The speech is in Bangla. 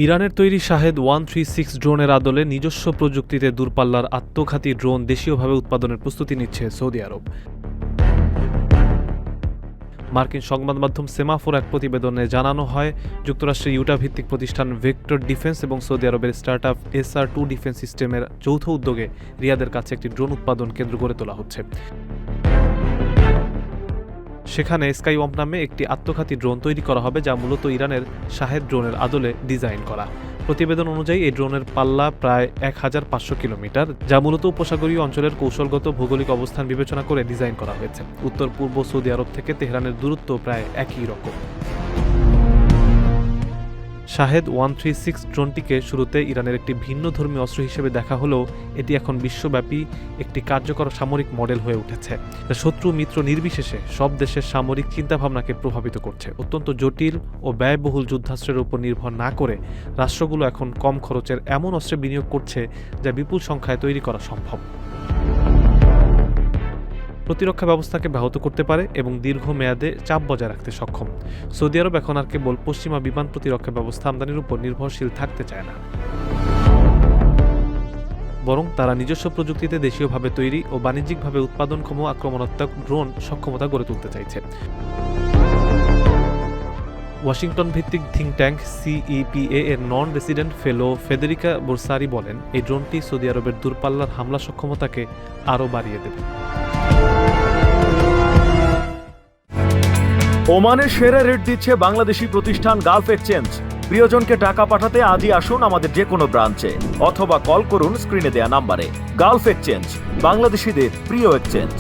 ইরানের তৈরি শাহেদ 136 ড্রোনের আদলে নিজস্ব প্রযুক্তিতে দূরপাল্লার আত্মঘাতী ড্রোন দেশীয়ভাবে উৎপাদনের প্রস্তুতি নিচ্ছে সৌদি আরব। মার্কিন সংবাদ মাধ্যম সেমাফোর এক প্রতিবেদনে জানানো হয়, যুক্তরাষ্ট্রের ইউটা ভিত্তিক প্রতিষ্ঠান ভেক্টর ডিফেন্স এবং সৌদি আরবের স্টার্টআপ SR2 ডিফেন্স সিস্টেমের যৌথ উদ্যোগে রিয়াদের কাছে একটি ড্রোন উৎপাদন কেন্দ্র গড়ে তোলা হচ্ছে। সেখানে স্কাইওয়াম্প নামে একটি আত্মঘাতী ড্রোন তৈরি করা হবে, যা মূলত ইরানের শাহেদ ড্রোনের আদলে ডিজাইন করা। প্রতিবেদন অনুযায়ী এই ড্রোনের পাল্লা প্রায় 1500 কিলোমিটার, যা মূলত উপসাগরীয় অঞ্চলের কৌশলগত ভৌগোলিক অবস্থান বিবেচনা করে ডিজাইন করা হয়েছে। উত্তর পূর্ব সৌদি আরব থেকে তেহরানের দূরত্ব প্রায় একই রকম। শাহেদ 136 ড্রোনটিকে শুরুতে ইরানের একটি ভিন্ন ধর্মীয় অস্ত্র হিসেবে দেখা হলেও এটি এখন বিশ্বব্যাপী একটি কার্যকর সামরিক মডেল হয়ে উঠেছে, যা শত্রু মিত্র নির্বিশেষে সব দেশের সামরিক চিন্তাভাবনাকে প্রভাবিত করছে। অত্যন্ত জটিল ও ব্যয়বহুল যুদ্ধাস্ত্রের উপর নির্ভর না করে রাষ্ট্রগুলো এখন কম খরচের এমন অস্ত্রে বিনিয়োগ করছে যা বিপুল সংখ্যায় তৈরি করা সম্ভব, প্রতিরক্ষা ব্যবস্থাকে ব্যাহত করতে পারে এবং দীর্ঘমেয়াদে চাপ বজায় রাখতে সক্ষম। সৌদি আরব এখন আর কেবল পশ্চিমা বিমান প্রতিরক্ষা ব্যবস্থা আমদানির উপর নির্ভরশীল থাকতে চায় না, বরং তারা নিজস্ব প্রযুক্তিতে দেশীয়ভাবে তৈরি ও বাণিজ্যিকভাবে উৎপাদনক্ষম আক্রমণাত্মক ড্রোন সক্ষমতা গড়ে তুলতে চাইছে। ওয়াশিংটন ভিত্তিক থিঙ্ক ট্যাঙ্ক CEPA এর নন রেসিডেন্ট ফেলো ফেদেরিকা বোরসারি বলেন, এই ড্রোনটি সৌদি আরবের দূরপাল্লার হামলা সক্ষমতাকে আরও বাড়িয়ে দেবে। ওমানের সেরা রেট দিচ্ছে বাংলাদেশি প্রতিষ্ঠান গালফ এক্সচেঞ্জ। প্রিয়জনকে টাকা পাঠাতে আজই আসুন আমাদের যে কোনো ব্রাঞ্চে অথবা কল করুন স্ক্রিনে দেয়া নাম্বারে। গালফ এক্সচেঞ্জ, বাংলাদেশিদের প্রিয় এক্সচেঞ্জ।